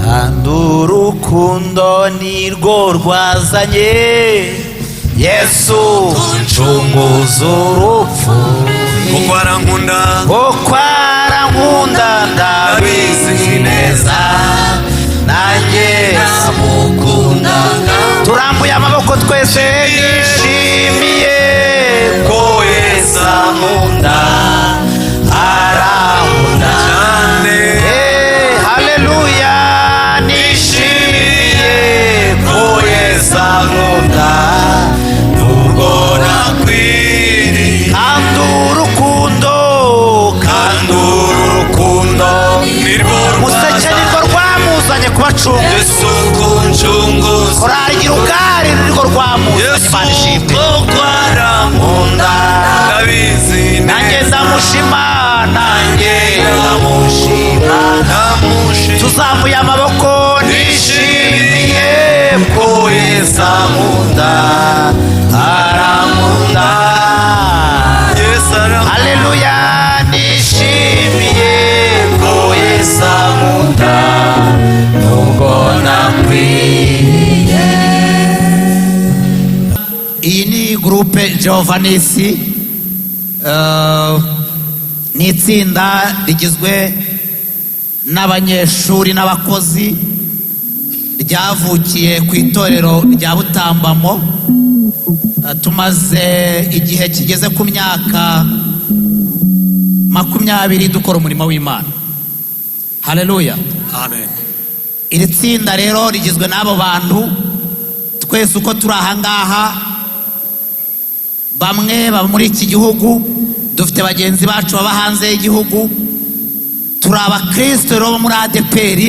kandi urukundo nirwo rwazanye Yesu uncunguza urupfu kuko arankunda ndabizi neza nanjye ndamukunda turambuye amaboko twese nishimiye ko Yesu ankunda arankunda cyane haleluya nishimiye ko Yesu ankunda nubwo nakwiriye kandi urukundo museke nirwo rwamuzanye kubacunga Yesu kuncunguza korari gira ubwari nirwo rwamuzanye Imana ishimwe kuko arankunda ndabizi nanjye ndamushima tuzamuye amaboko nishimiye ko Yesu ankunda arankunda haleluya nishimiye ko Yesu ankunda nubwo nakwiriye. Iyi ni groupe Giovanisi ni itsinda rigizwe n'abanyeshuri n'abakozi ryavukiye ku itorero rya Butambamo. Tumaze igihe kigeze ku myaka 20 dukora umurimo w'Imana. Haleluya, amen. iri tsinda rero rigizwe n'abo bantu twese uko turi ahangaha, bamwe baba muri iki gihugu, dufite bagenzi bacu baba hanze y'igihugu, turi abakristo rero muri ADPR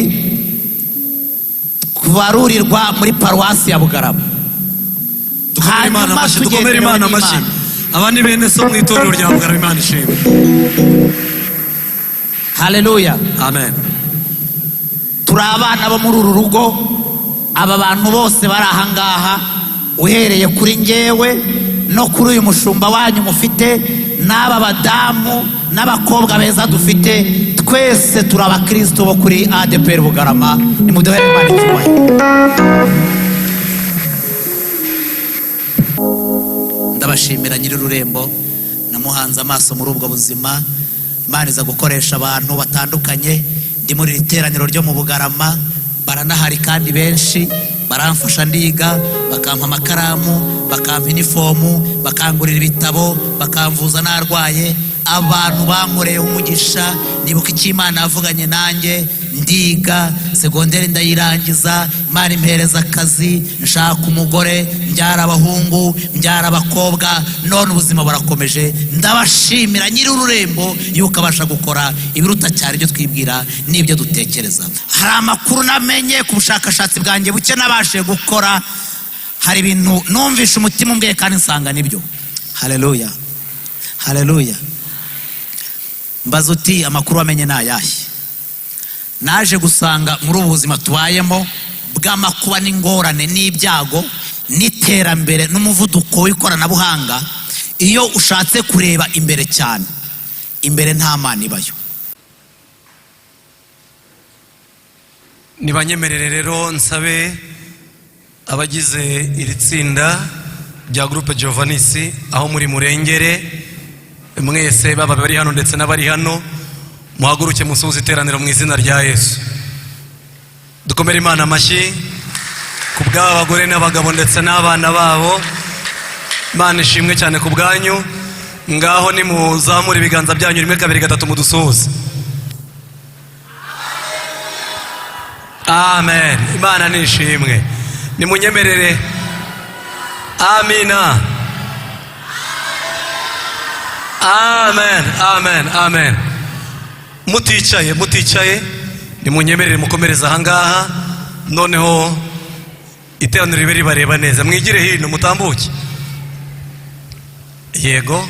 kubarurirwa muri paruwasi ya Bugarama. Dukomere Imana amashyi. Abandi bene so mu itorero rya Bugarama, Imana ishimwe. Haleluya, amen. turi abana bo muri uru rugo. Aba bantu bose bari ahangaha, uhereye kuri njyewe no kuri uyu mushumba wanyu mufite, n'aba badamu n'abakobwa beza dufite, twese turi abakristo bo kuri ADPR Bugarama. Nimuduhere Imana icyubahiro. Ndabashimira nyiri ururembo, namuhanze amaso muri ubwo buzima. Imana iza gukoresha abantu batandukanye. Ndi muri iteraniro ryo mu Bugarama, baranahari kandi benshi baramfasha ndiga, bakampa amakaramu, bakampa inifomu, bakangurira ibitabo, bakamvuza narwaye. Abantu bankoreye umugisha. Nibuka icyo Imana yavuganye nanjye, ndiga segonderi ndayirangiza, Imana impereza akazi, nshaka umugore, mbyara abahungu, mbyara abakobwa, none ubuzima burakomeje. Ndabashimira nyiri ururembo yuko abasha gukora ibiruta cyane ibyo twibwira n'ibyo dutekereza. Hari amakuru namenye ku bushakashatsi bwanjye buke nabashije gukora, hari ibintu numvisha umutima umbwiye kandi nsanga nibyo. Haleluya, haleluya. Mbaza uti amakuru wamenye ni ayahe? Naje gusanga muri ubu buzima tubayemo bw'amakuba n'ingorane n'ibyago n'iterambere n'umuvuduko w'ikoranabuhanga, iyo ushatse kureba imbere cyane, imbere nta Mana ibayo. Nibanyemerere rero nsabe abagize iri tsinda rya groupe Giovanisi aho muri Murengere, mwese baba bari hano ndetse n'abari hano, muhaguruke musuhuze iteraniro mu izina rya Yesu. Dukomere Imana amashyi ku bw'aba bagore n'abagabo ndetse n'abana babo. Imana ishimwe cyane ku bwanyu. Ngaho nimuzamure ibiganza byanyu 1 2 3 mudusuhuze. Amen. Imana nishimwe. Nimunyemerere. Amina. Amen, amen, amen. Muticaye, nimunyemerere mukomereza ahangaha, noneho iteraniro ribe ribareba neza. Mwigire hino mutambuke. Yego.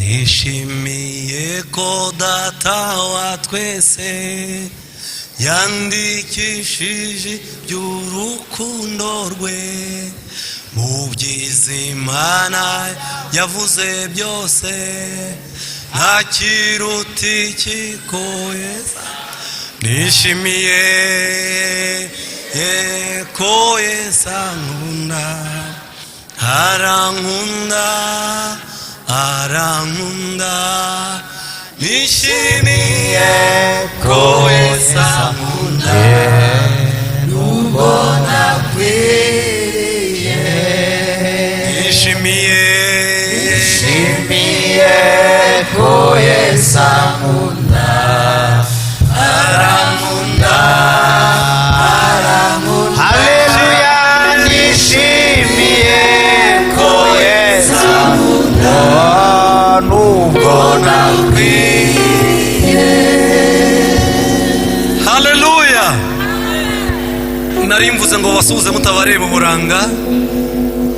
nishimiye ko data wa twese yandikishije by'urukundo rwe mu byiza Imana yavuze byose nta kiruta ikikoye nishimiye ko Yesu ankunda arankunda nishimiye ko Yesu ankunda nubwo nakwiriye nishimiye ko Yesu ankunda arankunda haleluya nishimiye ko Yesu ankunda nubwo nakwiriye haleluya nari mvuze ngo basuhuze mutabareba uburanga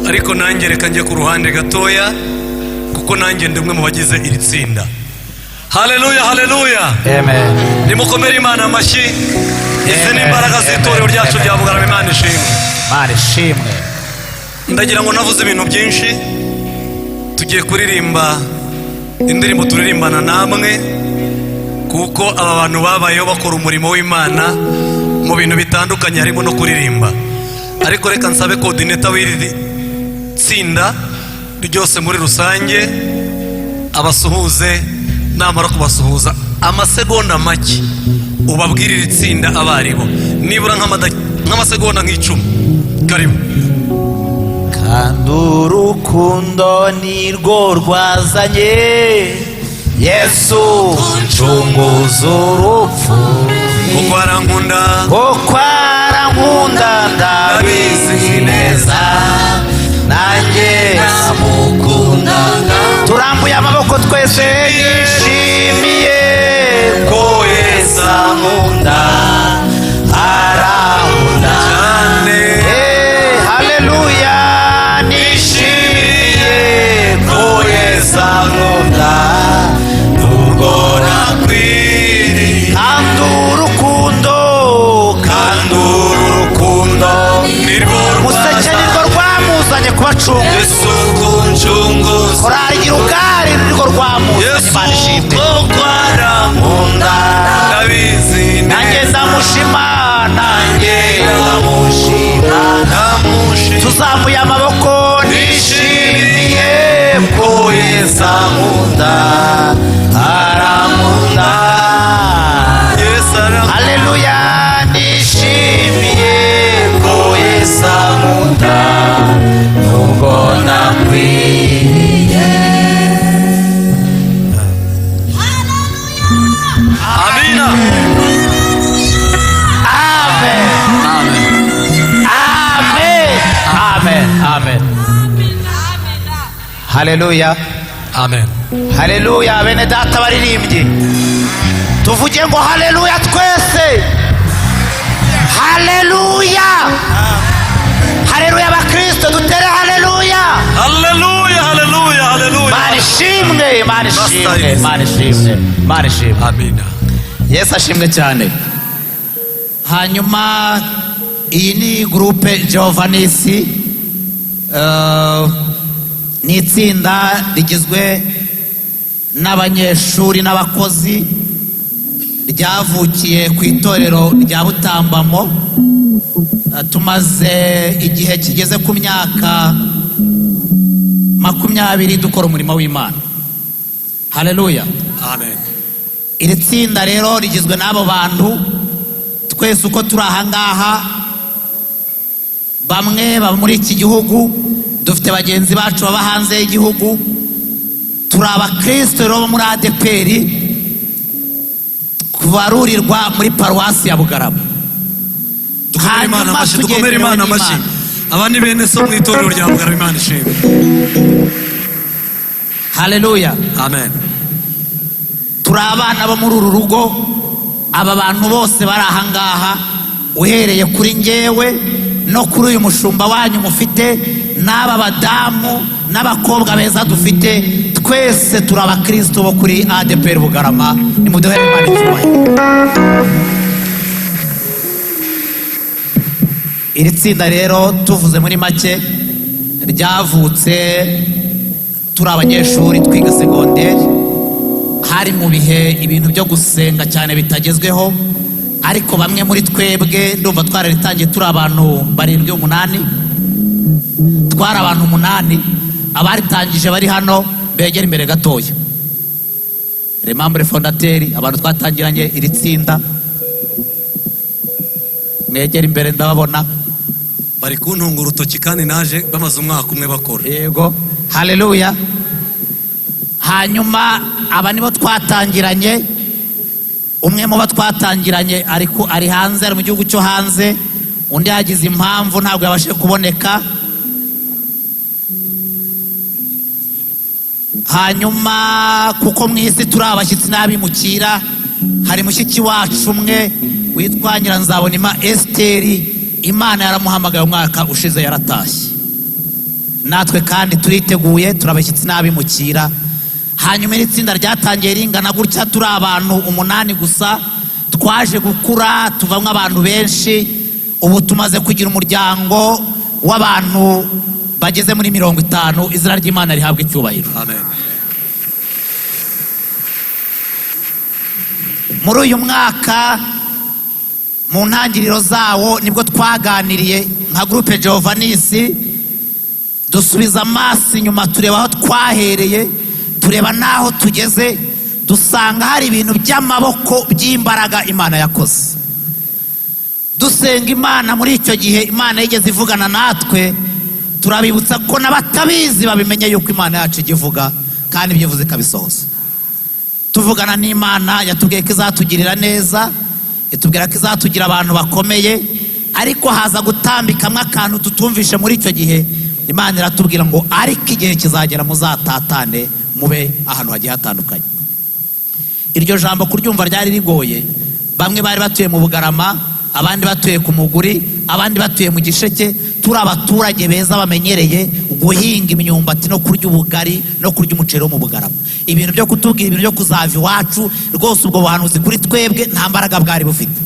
ariko nanjye reka njye ku ruhande gatoya kuko nanjye ndi umwe mu bagize iri tsinda haleluya haleluya amen nimukomere Imana amashyi izi ni imbaraga z'itorero ryacu rya Bugarama Imana ishimwe ndagira ngo navuze ibintu byinshi tugiye kuririmba indirimbo turirimbana namwe kuko aba bantu babayeho bakora umurimo w'Imana mu bintu bitandukanye harimo no kuririmba ariko reka nsabe coordinator w'iri tsinda ryose muri rusange abasuhuze namara kubasuhuza amasegonda make ubabwirira itsinda abaribo nibura nk'amasegonda nk'icumi karibu kandi urukundo nirwo rwazanye Yesu uncunguza urupfu kuko arankunda ndabizi neza nanjye namukunda turambuye amaboko twese nishimiye ko Yesu ankunda arankunda cyane haleluya nishimiye ko Yesu ankunda nubwo nakwiriye kandi urukundo nirwo rwamuzanye kubacunguza Yesu kuncunguza korari gira ubwari nirwo rwamuzanye Imana ishimwe kuko arankunda ndabizi nanjye ndamushima tuzamuye amaboko nishimiye ko Yesu ankunda arankunda haleluya nishimiye ko Yesu ankunda nubwo nakwiriye amina amen haleluya amen haleluya bene data baririmbye tuvuge ngo haleluya twese haleluya haleluya bakristo dutere haleluya haleluya haleluya haleluya Imana ishimwe amina Yesu ashimwe cyane hanyuma iyi ni groupe Giovanisi ni itsinda rigizwe n'abanyeshuri n'abakozi ryavukiye ku itorero rya Butambamo tumaze igihe kigeze ku myaka 20 dukora umurimo w'Imana haleluya amen iri tsinda rero rigizwe n'abo bantu twese uko turi ahangaha bamwe baba muri iki gihugu dufite bagenzi bacu baba hanze y'igihugu turi abakristo rero muri ADPR kubarurirwa muri paruwasi ya Bugarama dukomere Imana amashyi abandi bene so mu itorero rya Bugarama Imana ishimwe haleluya amen turi abana bo muri uru rugo aba bantu bose bari ahangaha uhereye kuri njyewe no kuri uyu mushumba wanyu mufite n'aba badamu n'abakobwa beza dufite twese turi abakristo bo kuri ADPR Bugarama. Nimuduhere Imana icyubahiro. Iri tsinda rero tuvuze muri make ryavutse turi abanyeshuri twiga segonderi, hari mu bihe ibintu byo gusenga cyane bitagezweho, ariko bamwe muri twebwe ndumva twararitangiye turi abantu 7-8, twari abantu 8 abaritangije bari hano begera imbere gatoya. Les membres fondateurs, abantu twatangiranye iri tsinda, mwegera imbere ndababona bari kuntunga urutoki kandi naje bamaze umwaka umwe bakora. Yego, haleluya. Hanyuma aba nibo twatangiranye, umwe mu bo twatangiranye ariko ari hanze, ari mu gihugu cyo hanze, undi yagize impamvu ntabwo yabashije kuboneka. Hanyuma kuko mwisi turi abashyitsi n'abimukira, hari mushiki wacu umwe witwa Nyiranzabonima Esteri, Imana yaramuhamagaye umwaka ushize yaratashye. Natwe kandi turiteguye, turabashyitsi n'abimukira. Hanyuma iri tsinda ryatangiye ringana gutya turi abantu 8 gusa, twaje gukura tuvamwe abantu benshi, ubu tumaze kugira umuryango w'abantu bageze muri 50. Izina ry'Imana rihabwa icyubahiro. Amen. Muri uyu mwaka mu ntangiriro zawo nibwo twaganiriye nka groupe Giovanisi, dusubiza amaso inyuma tureba aho twahereye, tureba naho tugeze, dusanga hari ibintu by'amaboko by'imbaraga Imana yakoze. Dusenga Imana muri icyo gihe Imana yigeze ivugana natwe, turabibutsa ko n'abatabizi babimenye yuko Imana yacu igivuga kandi ibyo ivuze ikabisohoza. Tuvugana n'Imana yatubwiye ko izatugirira neza, itubwira ko izatugira abantu bakomeye, ariko haza gutambikamwe akantu tutumvishe muri icyo gihe. Imana iratubwira ngo ariko igihe kizagera muzatatane mube ahantu hagiye hatandukanye. Iryo jambo kuryumva ryari rigoye, bamwe bari batuye mu Bugarama, abandi batuye ku Muguri, abandi batuye mu Gisheke, turi abaturage beza bamenyereye guhinga imyumbati no kurya ubugari no kurya umuceri wo mu Bugarama. Ibintu byo kutubwira ibintu byo kuzava iwacu, rwose ubwo buhanuzi kuri twebwe nta mbaraga bwari bufite.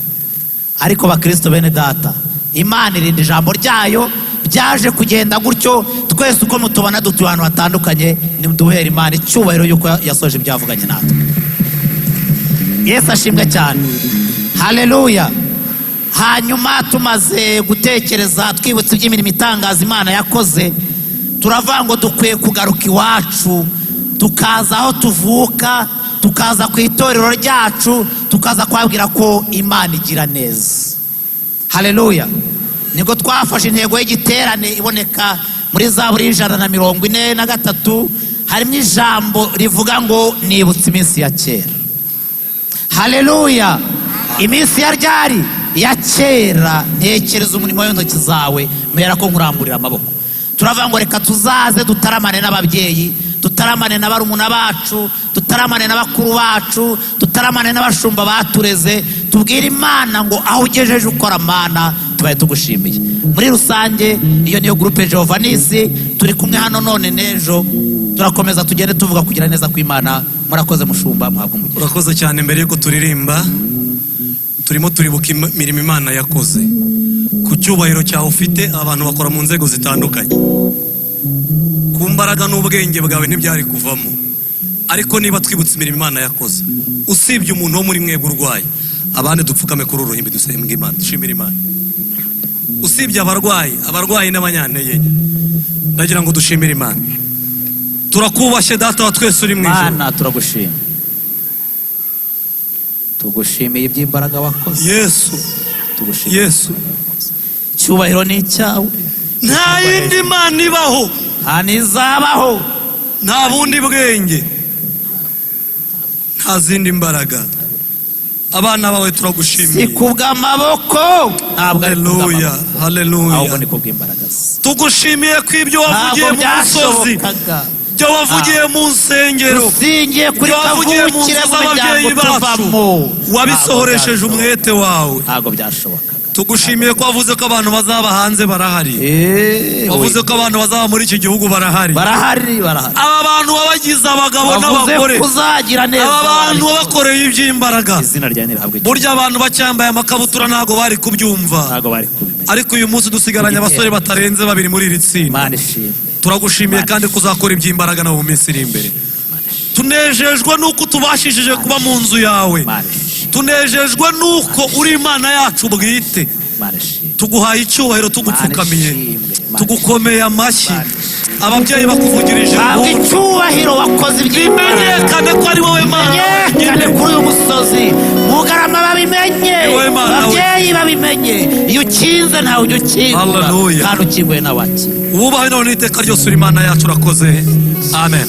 Ariko bakristo bene data, Imana irinda ijambo ryayo, byaje kugenda gutyo. Twese uko mutubona dutuye ahantu hatandukanye, nimuduhere Imana icyubahiro yuko yasoje ibyavuganye natwe. Yesu ashimwe cyane, haleluya. Hanyuma tumaze gutekereza twibutse iby'imirimo itangaza Imana yakoze, turavuga ngo dukwiye kugaruka iwacu, tukaza aho tuvuka, tukaza ku itorero ryacu, tukaza kwabwira ko Imana igira neza. Haleluya. Niko twafashe intego y'igiterane iboneka muri Zaburi 143, harimo ijambo rivuga ngo nibutse iminsi ya kera. Haleluya. Iminsi ya ryari? Ya kera. Ntekereza umurimo w'intoki zawe, mbera ko nkuramburira amaboko. Turavuga ngo reka tuzaze dutaramane n'ababyeyi, dutaramane n'abarumuna bacu, dutaramane n'abakuru bacu, dutaramane n'abashumba batureze, tubwire Imana ngo aho ugejeje ukora Mana tubaye tugushimiye. Muri rusange iyo niyo groupe Giovanisi, turi kumwe hano none nejo, turakomeza tugende tuvuga kugira neza kw'Imana. Murakoze mushumba, muhabwe umugisha. Urakoze cyane. Mbere yuko turirimba, turimo turibuka imirimo Imana yakoze. Ku cyubahiro cyawe ufite, abantu bakora mu nzego zitandukanye, ku mbaraga n'ubwenge bwawe ntibyari kuvamo. Ariko niba twibutse imirimo Imana yakoze, usibye umuntu wo muri mwebwe urwaye, abandi dupfukame kuri uruhimbi dusenga Imana, dushimira Imana. Usibye abarwayi n'abanyantege, ndagira ngo dushimire Imana. Turakubashye Data wa twese uri mu ijuru. Mana turagushima, tugushimiye iby'imbaraga wakoze Yesu. tugushimiye Yesu, cyubahiro ni icyawe, nta yindi Mana ibaho, nta nizabaho, nta bundi bwenge, nta zindi mbaraga. Abana bawe turagushimiye. si kubw'amaboko, ntabwo ari Haleluya, kubw'amaboko, haleluya. ahubwo ni kubw'imbaraga ze. Tugushimiye ko ibyo wavugiye mu musozi, ibyo wavugiye mu nsengero, usingiye kuri ibyo wavugiye mu nzu kavukire mu z'ababyeyi miryango bacu, tuvamo, wabisohoresheje umwete wawe. ntabwo byashobokaga. tugushimiye ko wavuze ko abantu bazaba hanze barahari, wavuze ko abantu bazaba muri iki gihugu barahari. Aba bantu wabagize abagabo n'abagore, aba bantu wabakoreye iby'imbaraga. Burya abantu bacyambaye amakabutura ntago bari kubyumva, ariko uyu munsi dusigaranye abasore batarenze 2 muri iri tsinda. Turagushimiye kandi kuzakora iby'imbaraga no mu minsi iri imbere. Tunejejwe nuko tubashishije kuba mu nzu yawe, tunejejwe nuko uri Imana yacu bwite. Tuguhaye icyubahiro, tugupfukamiye, tugukomeye amashyi. Ababyeyi bakuvugirije icyubahiro, wakoze iby'imenyekane ko ari wowe Mana nyine kuri uyu musozi. Mugarama babimenye, ababyeyi babimenye, iyo ukinze ntawe ujya ukingura kandi ukinguye n'abaki. Wubahe none iteka ryose uri Imana yacu, urakoze. Amen.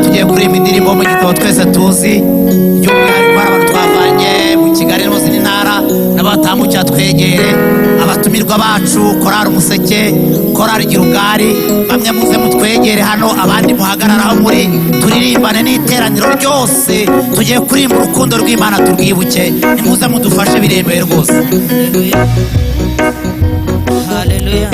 Tugiye kuri indirimbo mu gitabo twese tuzi, by'umwihariko hari abantu twavanye mu Kigali no zindi ntara n'abatambukira twegere. Abatumirwa bacu korari Umuseke, korari Girugari, bamwe muze mutwegere hano, abandi muhagararaho muri turirimbane n'iteraniro ryose. Tugiye kuririmba urukundo rw'Imana turwibuke, nimuze mudufashe biremewe rwose. Haleluya.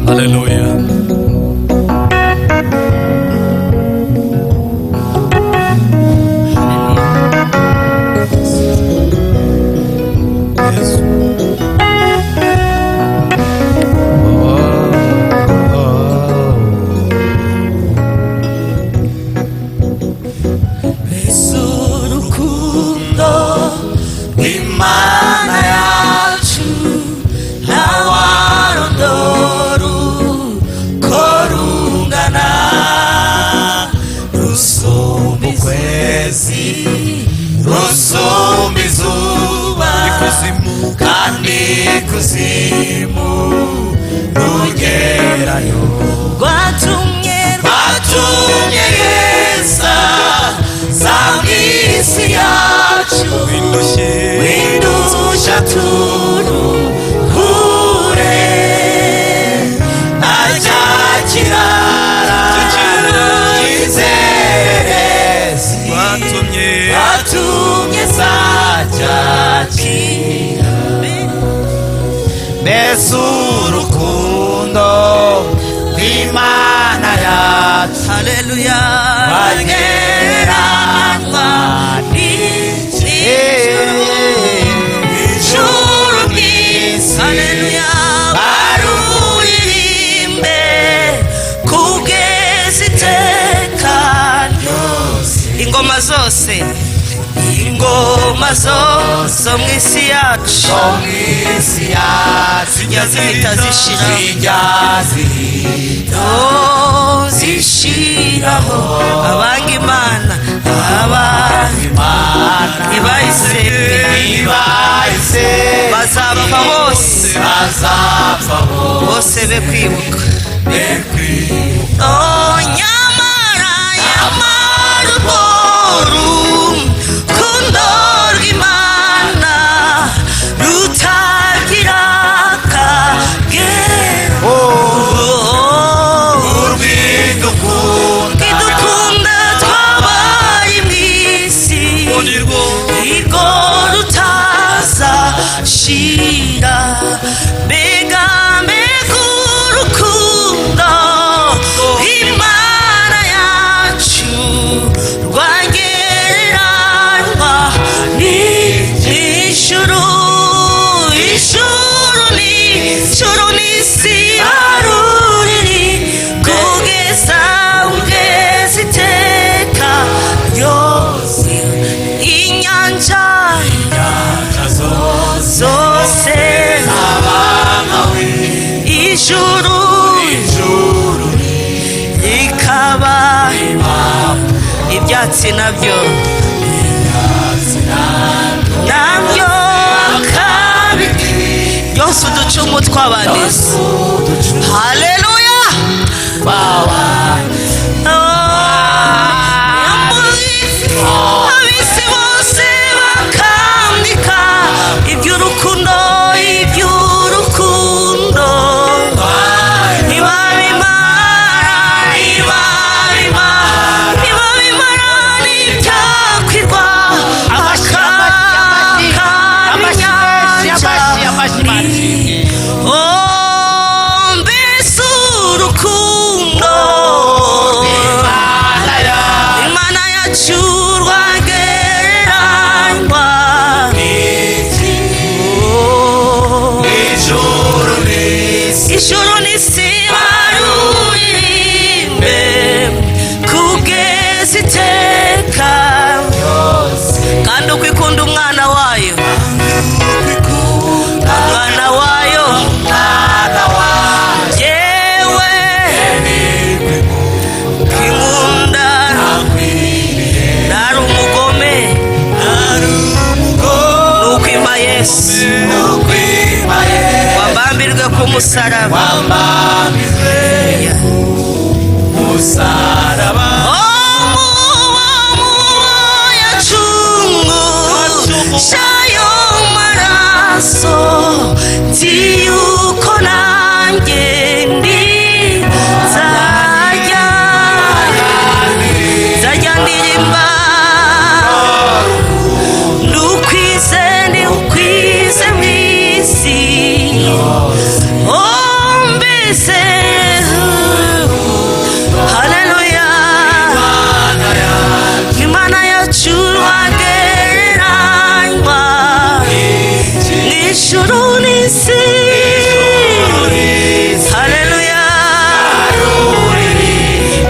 Haleluya. Urukundo rw'Imana yacu, haleluya, bagereranywa n'ijuru ry'isi, haleluya, baruririmbe kugeza iteka ryose. Ingoma zose zo mu isi yacu, zijya zihita zishiraho. Abanga Imana ntibahise bazapfa bose be kwibuka. Nyamara urwo rukundo rw'Imana rutagira akagero, urwidukunda twabaye mu isi, irwo rutazashira. Mbega urukundo Imana yacu rwagereranywa n'ijuru. Ijuru n'isi baruriri kugeza iteka ryose. Inyanja zose, ijuru rikaba ibyatsi nabyo akabiti yose uducungu tw'abanditsi. Haleluya. Abisi bose bakandika iby'urukundo, iby'urukundo. Ijuru n'isi baruririmbe kugeza iteka, kandi uko ikunda umwana wayo, umwana wayo, yewe kinkunda ntari umugome, nukwima Yesu wabambirwe ku musaraba. Shayo maraso nzi yuko nanjye nzajya ndirimba ndukwize mw'isi. Mbese haleluya, Imana yacu wagereranywa n'ijuru n'isi. Haleluya,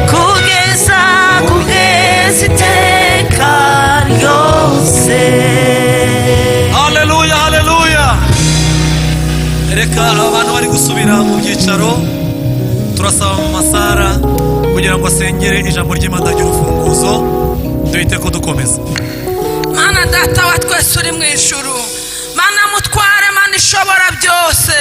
kugeza iteka ryose. Haleluya, haleluya. Reka abantu bari gusubira mu byicaro, turasaba mu masara kugira ngo asengere ijambo ry'Imana ry'urufunguzo, duhite ko dukomeza. Mana data wa twese uri mu ijuru, Mana mutware, Mana ishobora byose,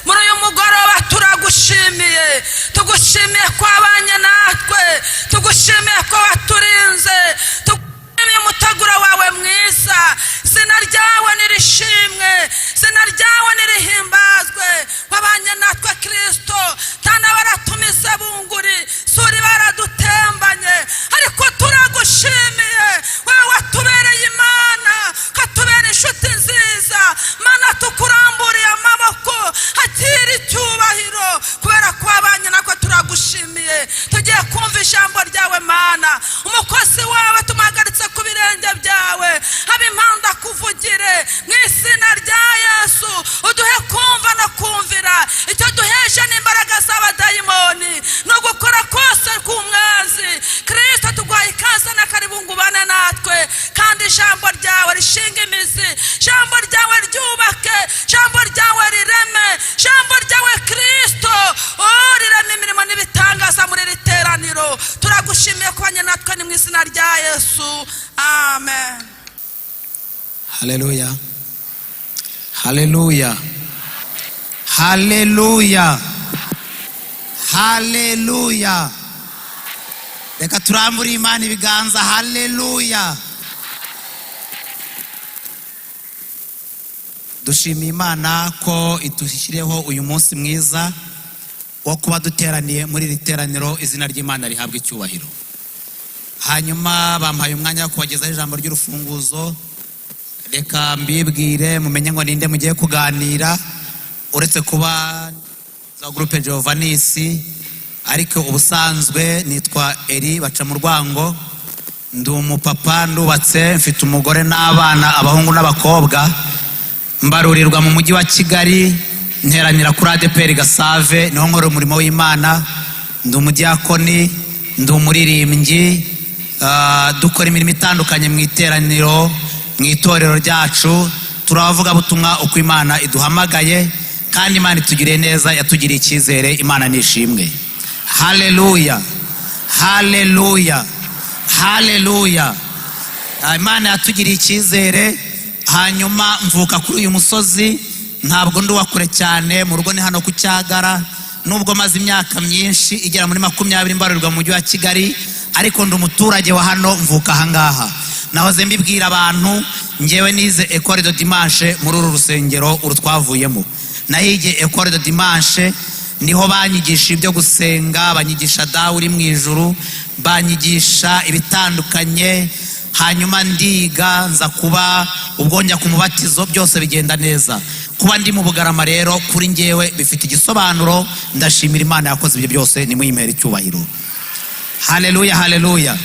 muri uyu mugoroba turagushimiye, tugushimiye ko wabanye natwe, tugushimiye ko waturinze, tugushimiye umuteguro wawe mwiza. Izina ryawe nirishimwe, izina ryawe nirihimbazwe. Wabanye natwe Kristo, tana baratumize bunguri, suri baradutembanye, ariko turagushimiye. Wewe watubereye Imana, katubera inshuti nziza. Mana tukuramburiye amaboko, hatira icyubahiro, kubera ko wabanye natwe turagushimiye. Tugiye kumva ijambo ryawe Mana, umukozi wawe tumuhagaritse ku birenge byawe, ab'impanda kuvugire mu izina rya Yesu. Uduhe kumva no kumvira, icyo duheje n'imbaraga z'abadayimoni no gukora kose k'umwanzi. Kristo tuguhaye ikaze na karibu ngubane natwe, kandi ijambo ryawe rishinga imizi, ijambo ryawe ryubake, ijambo ryawe rireme, ijambo ryawe Kristo rireme imirimo n'ibitangaza muri iri teraniro. Turagushimiye kubanye natwe, ni mu izina rya Yesu, amen. Haleluya, haleluya, haleluya, haleluya. Reka turambure Imana ibiganza. Haleluya. Dushimiye Imana ko idushyiriyeho uyu munsi mwiza wo kuba duteraniye muri iri teraniro. Izina ry'Imana rihabwa icyubahiro. Hanyuma bampaye umwanya wo kubagezaho ijambo ry'urufunguzo. Reka mbibwire mumenye ngo ninde mugiye kuganira, uretse kuba za groupe Giovannis, ariko ubusanzwe nitwa Eri baca mu Rwango. Ndi umupapa, ndubatse, mfite umugore n'abana, abahungu n'abakobwa. Mbarurirwa mu mujyi wa Kigali, nteranira kuri ADPR Gasave, niho nkora umurimo w'Imana. Ndi umudiyakoni, ndi umuririmbyi, dukora imirimo itandukanye mu iteraniro, mu itorero ryacu. Turavuga butumwa uko Imana iduhamagaye, kandi Imana itugiriye neza, yatugiriye icyizere. Imana nishimwe. Haleluya, haleluya, haleluya. Imana yatugiriye icyizere. Hanyuma mvuka kuri uyu musozi, ntabwo ndi uwakure cyane, mu rugo ni hano ku Cyagara, nubwo maze imyaka myinshi igera muri 20 mbarirwa mu mujyi wa Kigali, ariko ndi umuturage wa hano, mvuka ahangaha. Nahoze mbibwira abantu, ngewe nize École de Dimanche muri uru rusengero uru twavuyemo. Nahigiye École de Dimanche, niho banyigisha ibyo gusenga, banyigisha dawe uri mu ijuru, banyigisha ibitandukanye, hanyuma ndiga nza kuba ubwo njya ku mubatizo, byose bigenda neza. Kuba ndi mu Bugarama rero kuri ngewe bifite igisobanuro, ndashimira Imana yakoze ibyo byose, nimuyimere icyubahiro. Haleluya, haleluya.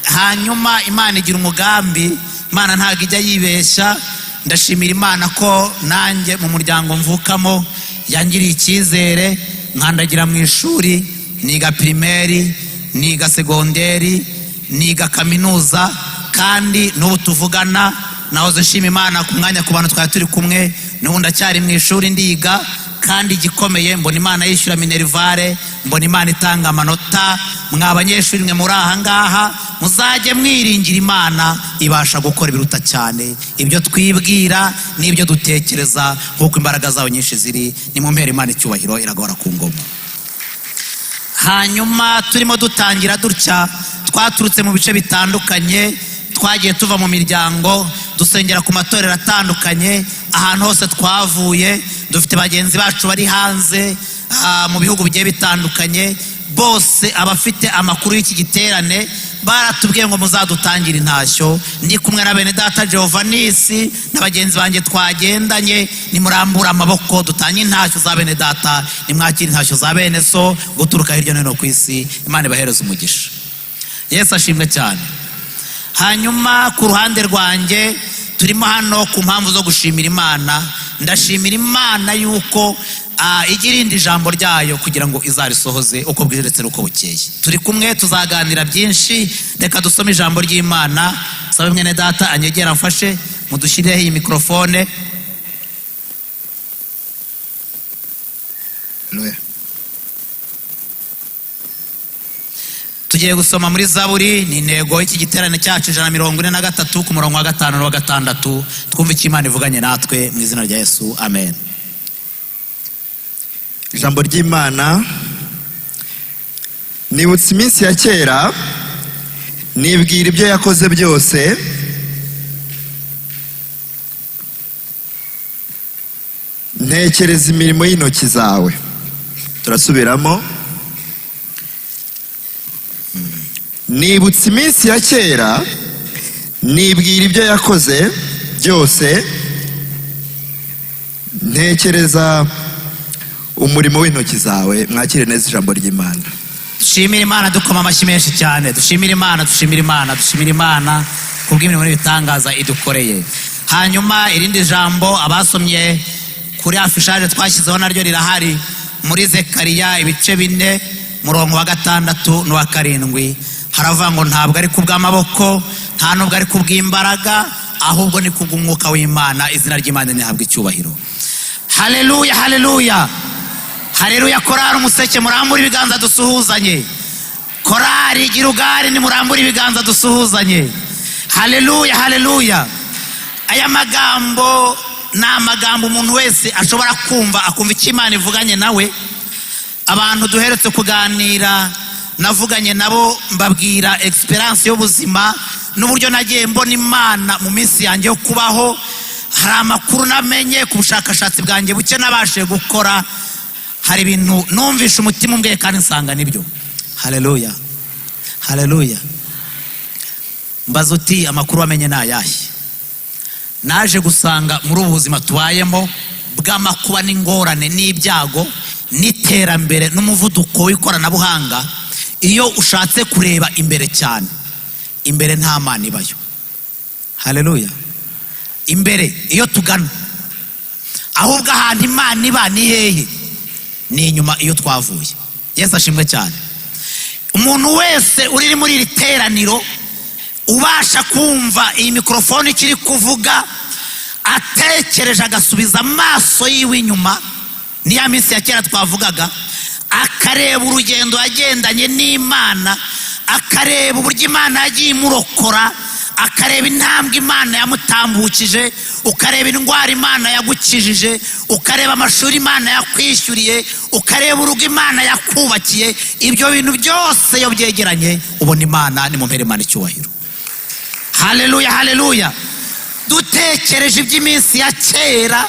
Hanyuma Imana igira umugambi, Imana ntabwo ijya yibeshya. Ndashimira Imana ko nanjye mu muryango mvukamo yangiriye icyizere, nkandagira mu ishuri, niga primaire, niga segonderi, niga kaminuza, kandi n'ubu tuvugana nahoze nshima Imana ku mwanya ku bantu twari turi kumwe, n'ubu ndacyari mu ishuri ndiga, kandi gikomeye mbona Imana yishyura minerivare, mbona Imana itanga amanota. Mwa abanyeshuri mwe muri aha ngaha muzajye mwiringira Imana, ibasha gukora ibiruta cyane ibyo twibwira n'ibyo dutekereza, kuko imbaraga zayo nyinshi ziri. Nimumpere Imana icyubahiro, iragora ku ngoma. Hanyuma turimo dutangira dutya, twaturutse mu bice bitandukanye, twagiye tuva mu miryango, dusengera ku matorero atandukanye, ahantu hose twavuye. Dufite bagenzi bacu bari hanze mu bihugu bigiye bitandukanye, bose abafite amakuru y'iki giterane baratubwiye ngo muzadutangire intashyo. Ndi kumwe na bene data Giovanisi na bagenzi banjye twagendanye, nimurambura amaboko dutanye intashyo za bene data, nimwakire intashyo za bene so guturuka hirya no hino ku isi. Imana ibahereze umugisha. Yesu ashimwe cyane. Hanyuma ku ruhande rwanjye turimo hano ku mpamvu zo gushimira Imana. Ndashimira Imana yuko igira indi jambo ryayo kugira ngo izarisohoze uko bwije ndetse n'uko bukeye. Turi kumwe, tuzaganira byinshi. Reka dusome ijambo ry'Imana. Sabe mwene data anyegera mfashe mudushireho iyi mikrofone. Tugiye gusoma muri Zaburi, ni intego y'iki giterane cyacu 143 ku murongo wa 5 no wa 6. Twumve icyo Imana ivuganye natwe mu izina rya Yesu, amen. Ijambo ry'Imana: nibutse iminsi ya kera, nibwira ibyo yakoze byose, ntekereza imirimo y'intoki zawe. Turasubiramo: nibutse iminsi ya kera, nibwira ibyo yakoze byose, ntekereza umurimo w'intoki zawe. Mwakire neza ijambo ry'Imana. Dushimira Imana, dukoma amashyi menshi cyane. Dushimira Imana, dushimira Imana, dushimira Imana kubw'imirimo n'ibitangaza idukoreye. Hanyuma irindi jambo abasomye kuri afishaje twashyizeho naryo rirahari muri Zekariya ibice 4 murongo wa 6 no wa 7. Haravuga ngo ntabwo ari kubw'amaboko, nta nubwo ari kubw'imbaraga, ahubwo ni kubw'umwuka w'Imana. Izina ry'Imana nihabwe icyubahiro. Haleluya, haleluya, haleluya. Korari Umuseke murambura ibiganza dusuhuzanye. Korari Girugari ni murambura ibiganza dusuhuzanye. Haleluya, haleluya. Aya magambo ni amagambo umuntu wese ashobora kumva, akumva icyo Imana ivuganye nawe. Abantu duheretse kuganira navuganye nabo, mbabwira experience y'ubuzima n'uburyo nagiye mbona Imana mu minsi yanjye yo kubaho. Hari amakuru namenye ku bushakashatsi bwanjye buke nabashe gukora, hari ibintu numvisha umutima umbwiye kandi nsanga nibyo. Haleluya, haleluya. Mbaza uti amakuru wamenye ni ayahe? Naje gusanga muri ubu buzima tubayemo bw'amakuba n'ingorane n'ibyago n'iterambere n'umuvuduko w'ikoranabuhanga, iyo ushatse kureba imbere cyane, imbere nta Mana ibayo. Haleluya. Imbere iyo tugana, ahubwo ahantu Imana iba ni hehe? Ni inyuma iyo twavuye. Yesu ashimwe cyane. Umuntu wese uri muri iri teraniro ubasha kumva iyi mikrofone ikiri kuvuga, atekereje agasubiza amaso yiwe inyuma, ni ya minsi ya kera twavugaga, akareba urugendo yagendanye n'Imana, akareba uburyo Imana yagiye imurokora, akareba intambwe Imana yamutambukije, ukareba indwara Imana yagukijije, ukareba amashuri Imana yakwishyuriye, ukareba urugo Imana yakubakiye. Ibyo bintu byose iyo byegeranye ubona Imana. Ni mumpere Imana icyubahiro. Haleluya, haleluya. Dutekereje iby'iminsi ya kera,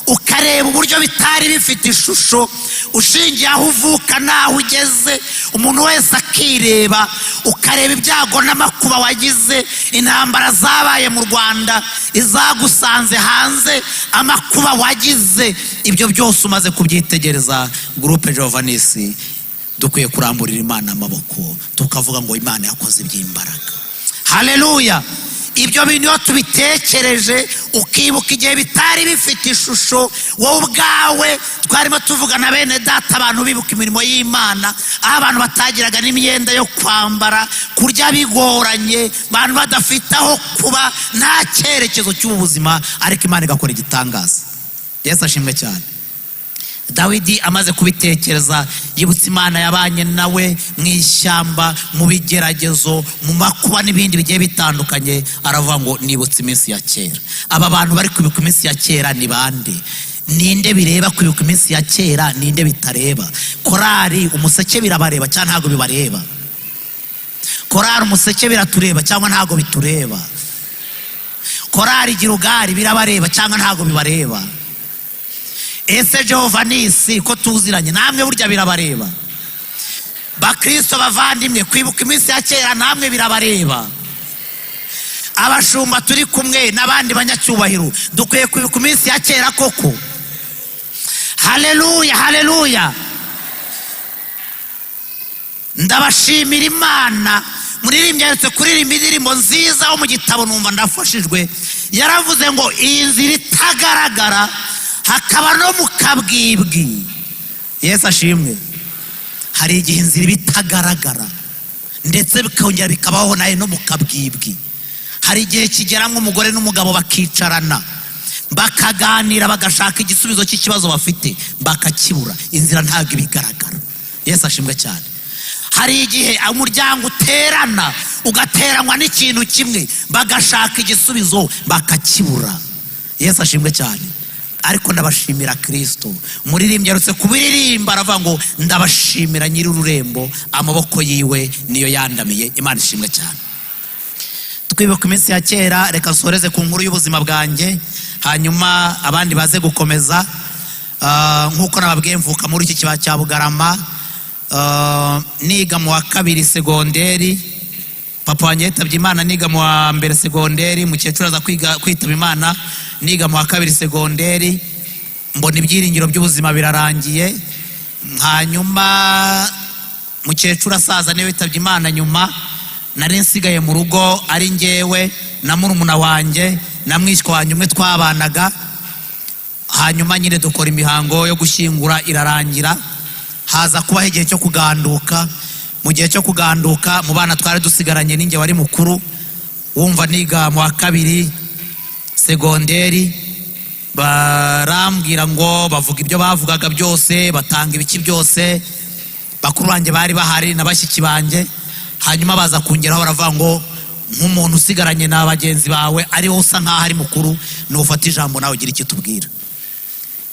ukareba uburyo bitari bifite ishusho, ushingiye aho uvuka n'aho ugeze, umuntu wese akireba, ukareba ibyago n'amakuba wagize, intambara zabaye mu Rwanda, izagusanze hanze, amakuba wagize. Ibyo byose umaze kubyitegereza, Groupe Giovannis dukwiye kuramburira Imana amaboko tukavuga ngo Imana yakoze iby'imbaraga. Haleluya. Ibyo bintu iyo tubitekereje, ukibuka igihe bitari bifite ishusho, wowe ubwawe twarimo tuvugana bene data, abantu bibuka imirimo y'Imana, aho abantu batagiraga n'imyenda yo kwambara, kurya bigoranye, abantu badafite aho kuba, nta cyerekezo cy'ubuzima, ariko Imana igakora igitangaza. Yesu ashimwe cyane. Dawidi amaze kubitekereza, yibutse Imana yabanye nawe mu ishyamba, mu bigeragezo, mu makuba n'ibindi bigiye bitandukanye, aravuga ngo nibutse iminsi ya kera. Aba bantu bari kwibuka iminsi ya kera ni bande? Ninde bireba kwibuka iminsi ya kera, ninde bitareba? Korari umuseke birabareba cyangwa ntago bibareba? Korari umuseke biratureba cyangwa ntago bitureba? Korari Girugari birabareba cyangwa ntago bibareba? Ese Giovannis ko tuziranye namwe burya birabareba? Bakristo bavandimwe, kwibuka iminsi ya kera namwe birabareba? Abashumba turi kumwe n'abandi banyacyubahiro, dukwiye kwibuka iminsi ya kera koko? Haleluya, haleluya. Ndabashimira Imana. Muririmbyi yaretse kuririmba indirimbo nziza wo mu gitabo, numva ndafashijwe. Yaravuze ngo iyi nzira itagaragara hakaba no mu kabwibwi. Yesu ashimwe. Hari igihe inzira bitagaragara ndetse bikongera bikabaho nayo no mu kabwibwi. Hari igihe kigera nk'umugore n'umugabo bakicarana, bakaganira, bagashaka igisubizo cy'ikibazo bafite, bakakibura. Inzira ntabwo ibigaragara. Yesu ashimwe cyane. Hari igihe umuryango uterana, ugateranwa n'ikintu kimwe, bagashaka igisubizo bakakibura. Yesu ashimwe cyane. Ariko ndabashimira Kristo. Umuririmbyi yarutse kubiririmba, aravuga ngo ndabashimira nyir'ururembo, amaboko yiwe niyo yandamiye. Imana ishimwe cyane. Twibuka iminsi ya kera. Reka nsoreze ku nkuru y'ubuzima bwanjye, hanyuma abandi baze gukomeza. Nk'uko nababwiye, mvuka muri iki kibaya cya Bugarama, niga mu wa 2 segonderi. Papa wanjye yitabye Imana niga mu wa 1 segonderi, mukecuru aza kwitaba Imana niga mu wa 2 segonderi. Mbona ibyiringiro by'ubuzima birarangiye. Hanyuma mukecuru asaza niwe yitabye Imana. Nyuma nari nsigaye mu rugo, ari njyewe na murumuna wanjye na mwishywa wanjye umwe twabanaga. Hanyuma nyine dukora imihango yo gushyingura irarangira, haza kubaho igihe cyo kuganduka. Mu gihe cyo kuganduka, mu bana twari dusigaranye ninjye wari mukuru, wumva niga mu wa 2 segonderi. Barambwira ngo bavuga ibyo bavugaga byose, batanga ibiki byose. Bakuru banjye bari bahari na bashyiki banjye. Hanyuma baza kungeraho baravuga ngo nk'umuntu usigaranye na bagenzi bawe, ari wowe usa nkaho ari mukuru, nufata ijambo nawe ugira icyo tubwira.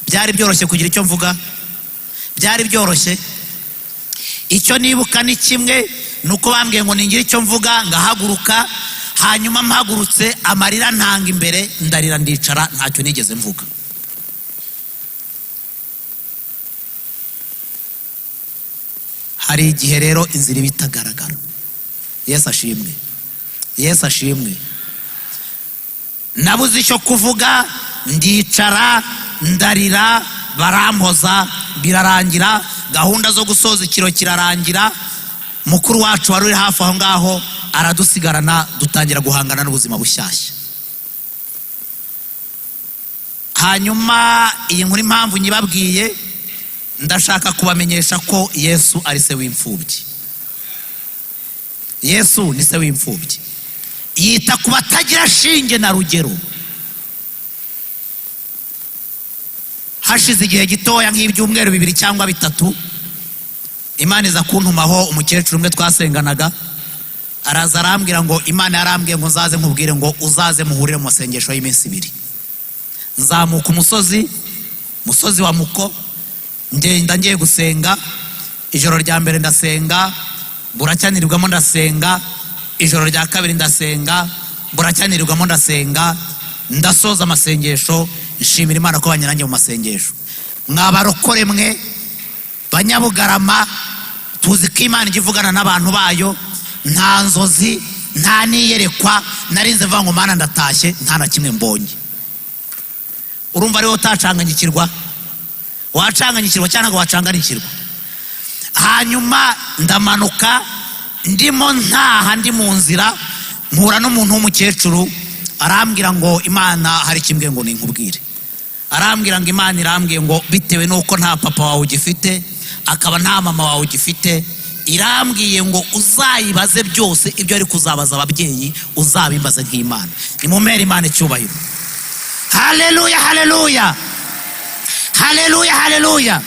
Byari byoroshye kugira icyo mvuga? Byari byoroshye? Icyo nibuka ni kimwe, nuko bambwiye ngo ningira icyo mvuga, ngahaguruka. Hanyuma mpagurutse, amarira ntanga imbere, ndarira ndicara, ntacyo nigeze mvuga. Hari igihe rero inzira bitagaragara. Yesu ashimwe. Yesu ashimwe. Nabuze icyo kuvuga, ndicara, ndarira, barampoza, birarangira. Gahunda zo gusoza ikiro kirarangira. Mukuru wacu wari uri hafi aho ngaho aradusigarana, dutangira guhangana n'ubuzima bushyashya. Hanyuma iyi nkuru impamvu nyibabwiye, ndashaka kubamenyesha ko Yesu ari se w'imfubyi. Yesu ni se w'imfubyi. Yita ku batagira shinge na rugero. Hashize igihe gitoya nk'ibyumweru 2 cyangwa 3, Imana iza kuntumaho umukecuru umwe twasenganaga. araza arambwira ngo Imana yarambwiye ngo nzaze nkubwire ngo uzaze muhurire mu masengesho y'iminsi 2. Nzamuka umusozi wa Muko, ngenda ngiye gusenga. Ijoro rya mbere ndasenga, buracyanirwamo ndasenga. Ijoro rya kabiri ndasenga, buracyanirwamo ndasenga. Ndasoza amasengesho, nshimira Imana ko banyuranye mu masengesho. Mwabarokore mwe Banyabugarama, tuzi ko Imana ivugana n'abantu bayo, nta nzozi nta niyerekwa narinze mva ngo Mana ndatashye nta na kimwe mbonye. Urumva ariho utacanganyikirwa? Wacanganyikirwa cyangwa wacanganikirwa? Hanyuma ndamanuka, ndimo ntaha, ndi mu nzira, mpura n'umuntu w'umukecuru arambwira ngo Imana hari kimwe ngo ninkubwire. Arambwira ngo Imana irambwiye ngo bitewe nuko nta papa wawe ugifite, akaba nta mama wawe ugifite, irambwiye ngo uzayibaze byose ibyo ari kuzabaza ababyeyi uzabimbaze nk'Imana. Nimumere Imana icyubahiro. Haleluya, haleluya, haleluya, haleluya.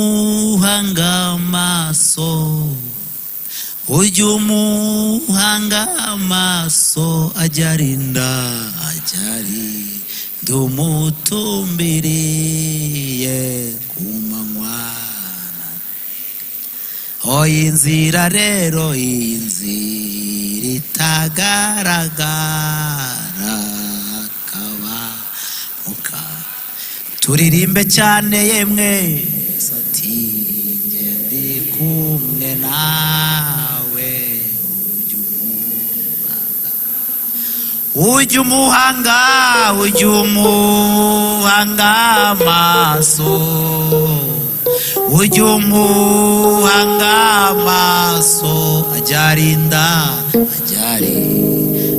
Ujumuhanga amaso, ujumuhanga amaso, ajarinda ajari ndumutumbiriye kumanywana. Oyi inzira rero, inzira itagaragara kabamuka. Turirimbe cyane yemwe, sati nge ndi kumwe nawe. Ujumuhanga amaso, ujumuhanga amaso, ajarinda ajari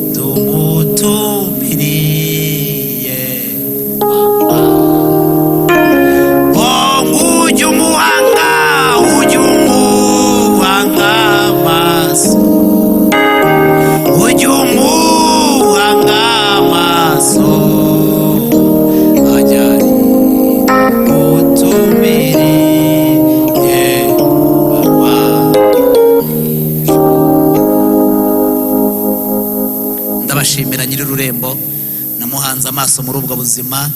ndumutumbiriye ujumuhanga amaso, ujumuhanga amaso, ajari ndumutumbiriye ndabashimira Nyir'ururembo, namuhanze amaso muri ubwo buzima.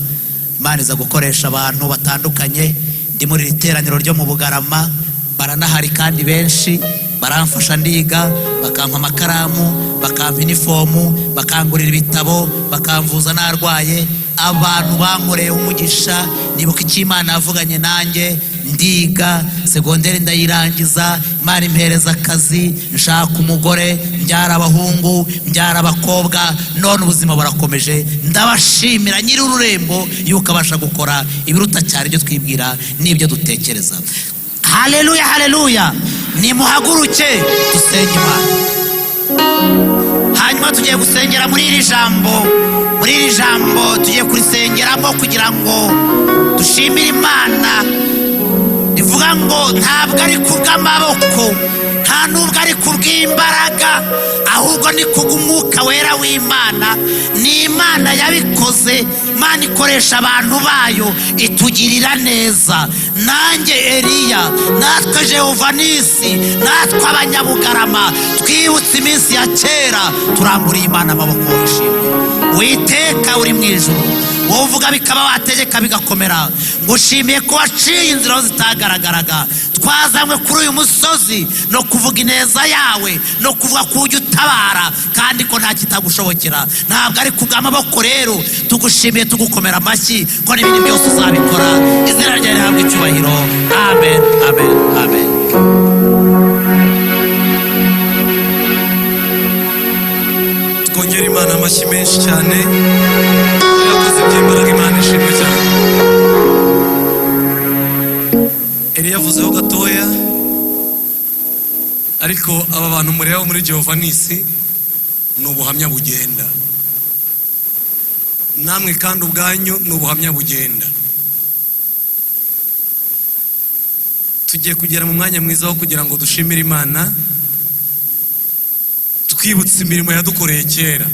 Imana iza gukoresha abantu batandukanye. Ndi muri iri teraniro ryo mu Bugarama, baranahari kandi benshi, baramfasha ndiga, bakampa amakaramu, bakampa inifomu, bakangurira ibitabo, bakamvuza narwaye. Abantu bankoreye umugisha, nibuka icyo Imana yavuganye nanjye, ndiga segonderi ndayirangiza, Imana impereza akazi, nshaka umugore, mbyara abahungu, mbyara abakobwa, none ubuzima burakomeje. Ndabashimira Nyir'ururembo yuko abasha gukora ibiruta cyane ibyo twibwira n'ibyo dutekereza. Haleluya, haleluya. Nimuhaguruke dusenge Imana. Hanyuma tugiye gusengera muri iri jambo. Muri iri jambo tugiye kurisengeramo kugira ngo dushimire Imana. Rivuga ngo ntabwo ari kubw'amaboko, nta nubwo ari kubw'imbaraga, ahubwo ni kubw'Umwuka Wera w'Imana. Ni Imana yabikoze. Imana ikoresha abantu bayo itugirira neza. Nanjye Eliya, natwe Jehovanisi, natwe Abanyabugarama, twibutse iminsi ya kera, turamburiye Imana amaboko y'ishimwe. Uwiteka uri mu ijuru, wowe uvuga bikaba, wategeka bigakomera. Ngushimiye ko waciye inzira zitagaragaraga. Twazanywe kuri uyu musozi no kuvuga ineza yawe, no kuvuga ko ujya utabara kandi ko nta kitagushobokera. Ntabwo ari kubw'amaboko rero, tugushimiye tugukomera amashyi ko n'ibindi byose uzabikora. Izina ryawe rihabwe icyubahiro. Amen, amen, amen. Twongera Imana amashyi menshi cyane. Yakoze by'imbaraga, Imana ishimwe cyane. Eliya yavuzeho gatoya, ariko aba bantu mureba muri Jehovanisi ni ubuhamya bugenda. Namwe kandi ubwanyu ni ubuhamya bugenda. Tugiye kugera mu mwanya mwiza wo kugira ngo dushimire Imana, twibutse imirimo yadukoreye kera,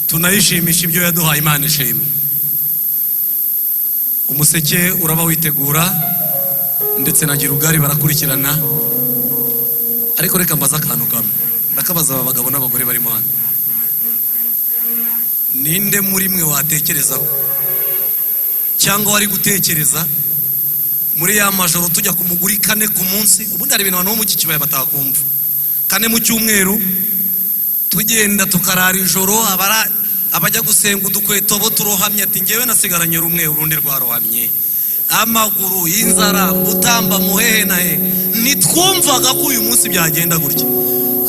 tunayishimisha ibyo yaduhaye. Imana ishimwe. Umuseke uraba witegura, ndetse na Girugari barakurikirana, ariko reka mbaza akantu kamwe, ndakabaza aba bagabo n'abagore barimo hano. Ninde muri mwe watekerezaho cyangwa wari gutekereza muri ya majoro tujya ku muguri 4 ku munsi? Ubundi hari ibintu abantu mu kibaya batakumva. 4 mu cyumweru tugenda tukarara ijoro, abajya gusenga udukweto bo turohamye, ati ngewe nasigaranye rumwe urundi rwarohamye, amaguru y'inzara utamba muhehe nahe. Nitwumvaga ko uyu munsi byagenda gutya,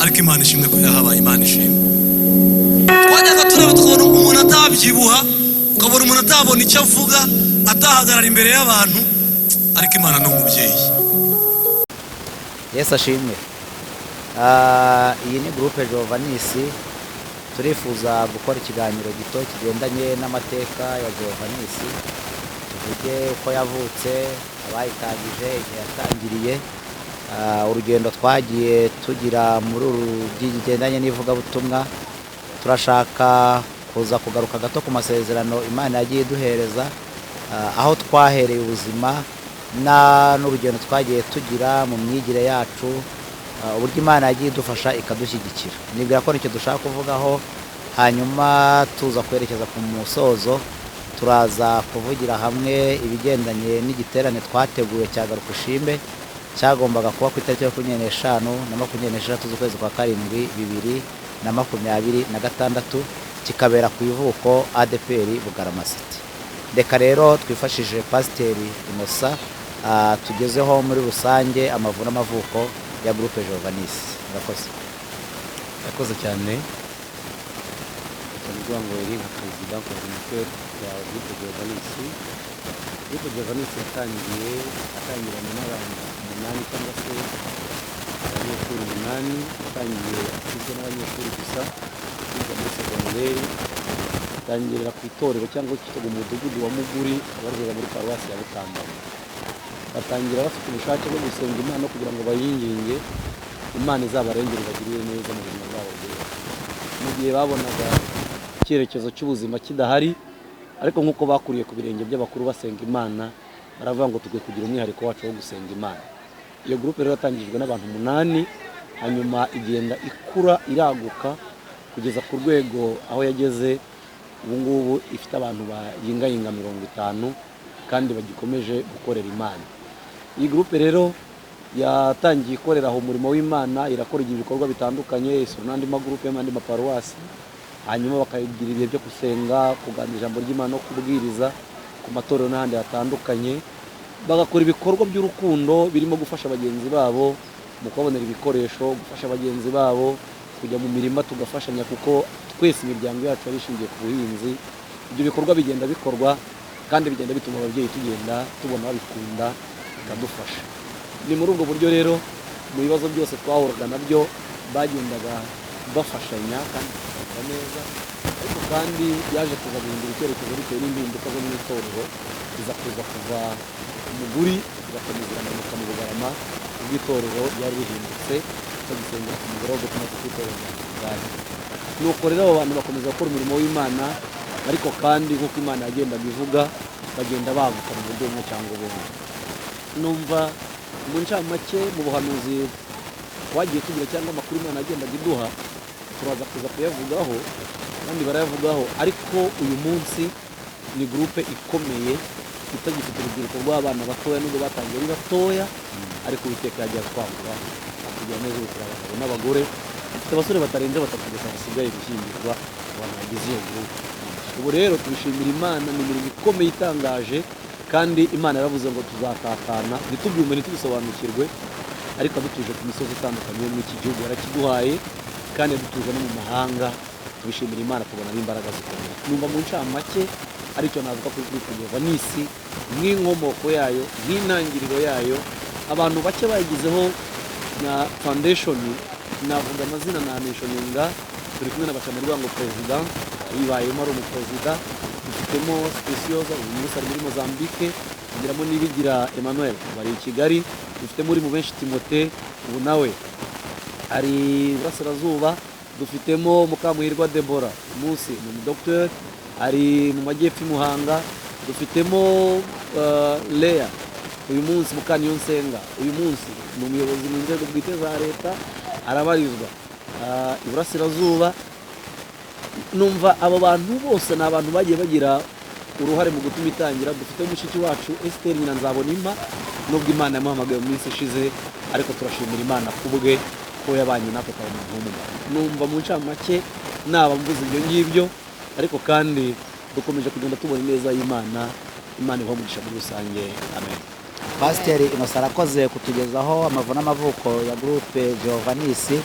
ariko Imana ishimwe ko yahabaye. Imana ishimwe. Twajyaga tureba tukabona umuntu atabyibuha, ukabona umuntu atabona icyo avuga, atahagarara imbere y'abantu, ariko Imana ni umubyeyi. Yesu ashimwe. Iyi ni groupe Giovannis, turifuza gukora ikiganiro gito kigendanye n'amateka ya Giovannis, tuvuge uko yavutse, abayitangije, igihe yatangiriye, urugendo twagiye tugira muri uru bigendanye n'ivugabutumwa. Turashaka kuza kugaruka gato ku masezerano Imana yagiye duhereza, aho twahereye ubuzima n'urugendo twagiye tugira mu myigire yacu, uburyo Imana yagiye idufasha ikadushyigikira. Nibwira ko nicyo dushaka kuvugaho, hanyuma tuza kwerekeza ku musozo. Turaza kuvugira hamwe ibigendanye n'igiterane twateguye cya Garuka Ushime, cyagombaga kuba ku itariki ya 25 na 26 z'ukwezi kwa karindwi 2026, kikabera ku ivuko ADPR Bugarama City. Reka rero twifashije Pasiteri Innocent tugezeho muri rusange amavu n'amavuko ya groupe Giovannis. Yakoze cyane. Tuvuga ngo iri nka president coordinateur ya groupe Giovannis. Groupe Giovannis yatangiranye n'abantu 8 cyangwa se abanyeshuri 8, yatangiye afite n'abanyeshuri gusa biga muri secondaire, tangirira ku itorero cyangwa kitego mu mudugudu wa Muguri, abarwera muri paruwasi ya Butamba. Batangira bafite ubushake bwo gusenga Imana kugira ngo bayinginge Imana izabarengere bagirire neza mu buzima bwabo bwose. Mu gihe babonaga icyerekezo cy'ubuzima kidahari, ariko nk'uko bakuriye ku birenge by'abakuru basenga Imana, baravuga ngo tugwe kugira umwihariko wacu wo gusenga Imana. Iyo groupe rero yatangijwe n'abantu 8, hanyuma igenda ikura iraguka kugeza ku rwego aho yageze ubu ngubu ifite abantu bayingayinga 50 kandi bagikomeje gukorera Imana. Iyi groupe rero yatangiye ikorera aho umurimo w'Imana, irakora ibikorwa bitandukanye, isura n'andi magroupe y'andi maparuwasi, hanyuma bakagira ibihe byo gusenga, kuganira ijambo ry'Imana no kubwiriza ku matorero n'ahandi hatandukanye, bagakora ibikorwa by'urukundo birimo gufasha bagenzi babo mu kubonera ibikoresho, gufasha bagenzi babo kujya mu mirima tugafashanya, kuko twese imiryango yacu ari ishingiye ku buhinzi. Ibyo bikorwa bigenda bikorwa kandi bigenda bituma ababyeyi tugenda tubona babikunda, bikadufasha. Ni muri ubwo buryo rero mu bibazo byose twahuraga nabyo bagendaga bafashanya kandi bafata neza, ariko kandi yaje kuza guhindura icyerekezo bitewe n'impinduka zo mu itorero, iza kuza kuva Muguri igakomeza iramanuka mu Bugarama, ubw'itorero ryari rihindutse tugisengera ku mugoroba tumaze kwitorera Giovannis. Nuko rero abo bantu bakomeza gukora umurimo w'Imana, ariko kandi nk'uko Imana yagendaga ivuga bagenda baguka mu buryo bumwe cyangwa ubundi. Numva mu ncamake mu buhanuzi twagiye tugira cyangwa amakuru Imana yagendaga iduha, turaza kuza kuyavugaho kandi barayavugaho, ariko uyu munsi ni groupe ikomeye itagifite urubyiruko rw'abana batoya, nubwo batangiye ari batoya, ariko Uwiteka yagiye twagura kugira neza gukora abagabo n'abagore. Dufite abasore batarenze 3 gusa basigaye gushyingirwa abantu bagize iyo groupe. Ubu rero tubishimira Imana, ni imirimo ikomeye itangaje, kandi Imana yaravuze ngo tuzatatana, ntitubyumve ntitubisobanukirwe, ariko dutuje ku misozi itandukanye yo muri iki gihugu yarakiduhaye, kandi dutuje no mu mahanga. Tubishimira Imana, tubona n'imbaraga zikomeye. Numva mu ncamake aricyo navuga kuri groupe Giovannis, nk'inkomoko yayo, nk'intangiriro yayo, abantu bake bayigizeho na foundation. Navuga amazina na mentioninga, turi kumwe n'abashamirwa ngo president yibayemo ari umuperezida, dufitemo Specioza uyu munsi ari muri Mozambique, tugiramo Nibigira Emmanuel bari i Kigali, dufite muri mu benshi Timote ubu nawe ari Burasirazuba, dufitemo Mukamuhirwa Deborah umunsi ni umudokteur ari mu majyepfo Muhanga, dufitemo Lea uyu munsi Mukaniyonsenga uyu munsi ni umuyobozi mu nzego bwite za leta arabarizwa iburasirazuba. Numva abo bantu bose ni abantu bagiye bagira uruhare mu gutuma itangira. Dufite mushiki wacu Esther Nyiranzabonimpa nubwo Imana yamuhamagaye mu minsi ishize, ariko turashimira Imana kubwe ko yabanye natwe kwa muntu. Numva mu ncamake naba mvuze ibyo ngibyo, ariko kandi dukomeje kugenda tubona neza y'Imana. Imana ibamugisha muri rusange. Amen. Pasiteri Innocent arakoze kutugezaho amavu n'amavuko ya groupe Giovannis.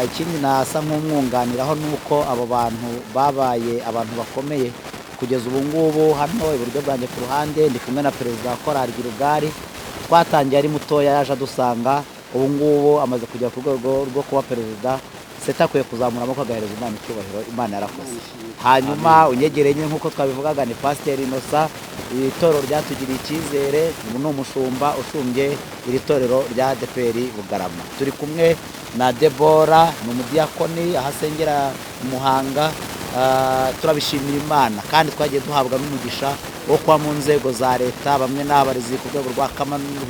Ikindi nasa nk'umwunganiraho nuko abo bantu babaye abantu bakomeye kugeza ubu ngubu. Hano iburyo bwanjye ku ruhande ndi kumwe na perezida wa korali Girugari, twatangiye ari mutoya yaje adusanga, ubu ngubu amaze kujya ku rwego rwo kuba perezida. Setakwiye kuzamura amaboko agahereza Imana icyubahiro. Imana yarakoze. Hanyuma unyegereye nyine nk'uko twabivugaga ni Pasiteri Innocent. Iri torero ryatugiriye icyizere, ni umushumba ushumbye iri torero rya ADEPR Bugarama. Turi kumwe na Debora, ni umudiyakoni ahasengera Muhanga. Turabishimira Imana kandi twagiye duhabwa n'umugisha wo kuba mu nzego za leta. Bamwe n'abarezi ku rwego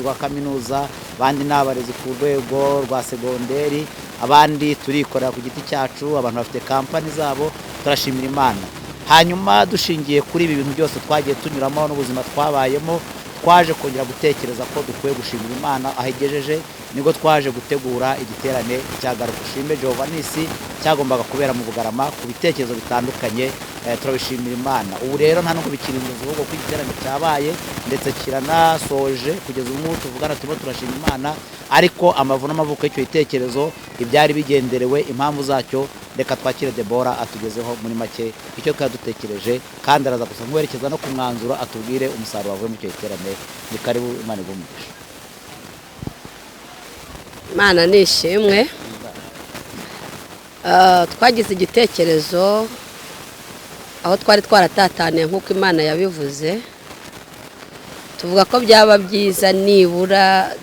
rwa kaminuza, abandi n'abarezi ku rwego rwa segonderi, abandi turikorera ku giti cyacu, abantu bafite kampani zabo. Turashimira Imana. Hanyuma dushingiye kuri ibi bintu byose twagiye tunyuramo n'ubuzima twabayemo, twaje kongera gutekereza ko dukwiye gushimira Imana aho igejeje. Nibwo twaje gutegura igiterane cya Garuka Ushime Giovannis cyagombaga kubera mu Bugarama ku bitekerezo bitandukanye. Turabishimira Imana. Ubu rero nta nubwo bikiri inzozi ahubwo ko igiterane cyabaye ndetse kiranasoje. Kugeza ubu tuvugana turimo turashima Imana, ariko amavu n'amavuko y'icyo gitekerezo ibyari bigenderewe impamvu zacyo, reka twakire Debora atugezeho muri make icyo twari dutekereje, kandi araza gusa nk'uwerekeza no ku mwanzuro atubwire umusaruro wavuye mu icyo giterane. Ni karibu. Imana igumugisha. Imana nishimwe. Twagize igitekerezo aho twari twaratataniye nk'uko Imana yabivuze, tuvuga ko byaba byiza nibura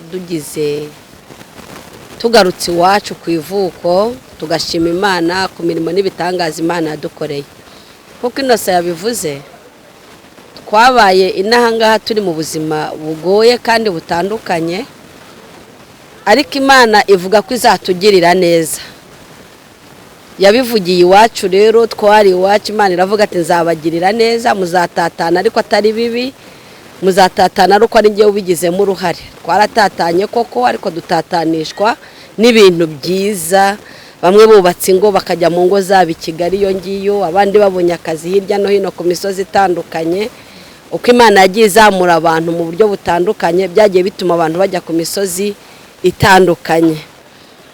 tugarutse iwacu ku ivuko tugashima Imana ku mirimo n'ibitangaza Imana yadukoreye. Nk'uko Innocent yabivuze, twabaye inahangaha turi mu buzima bugoye kandi butandukanye, ariko Imana ivuga ko izatugirira neza. Yabivugiye iwacu rero, twari iwacu. Imana iravuga ati nzabagirira neza, muzatatana ariko atari bibi, muzatatana ariko ari ngewe ubigizemo uruhare. Twaratatanye koko, ariko dutatanishwa n'ibintu byiza. Bamwe bubatse ingo bakajya mu ngo zabo i Kigali iyo ngiyo, abandi babonye akazi hirya no hino ku misozi itandukanye. Uko Imana yagiye izamura abantu mu buryo butandukanye, byagiye bituma abantu bajya ku misozi itandukanye.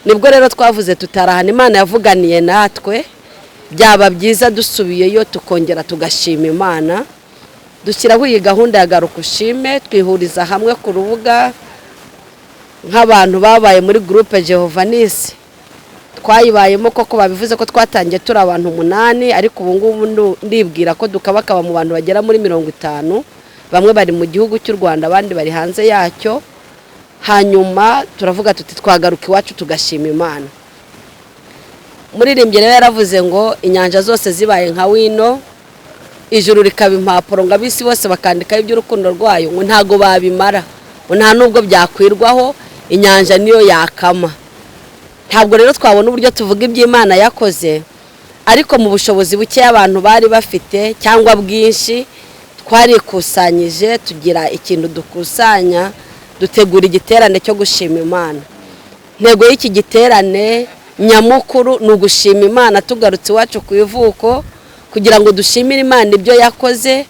Nibwo rero twavuze tutarahana. Imana yavuganiye natwe, byaba byiza dusubiyeyo tukongera tugashima Imana. Dushyiraho iyi gahunda ya Garuka Ushime, twihuriza hamwe ku rubuga nk'abantu babaye muri groupe Giovannis. Twayibayemo koko, babivuze ko twatangiye turi abantu 8, ariko ubu ngubu ndibwira ko dukabakaba mu bantu bagera muri 50. Bamwe bari mu gihugu cy'u Rwanda, abandi bari hanze yacyo. Hanyuma turavuga tuti twagaruka iwacu tugashima Imana. Muririmbye rero yaravuze ngo inyanja zose zibaye nka wino, ijuru rikaba impapuro, ngo abisi bose bakandikaho iby'urukundo rwayo, ngo ntago babimara, ngo nta nubwo byakwirwaho, inyanja niyo yakama. Ntabwo rero twabona uburyo tuvuga iby'Imana yakoze, ariko mu bushobozi buke abantu bari bafite cyangwa bwinshi, twarikusanyije tugira ikintu dukusanya, dutegura igiterane cyo gushima Imana. Ntego y'iki giterane nyamukuru ni ugushima Imana tugarutse iwacu ku ivuko, kugira ngo dushimire Imana ibyo yakoze,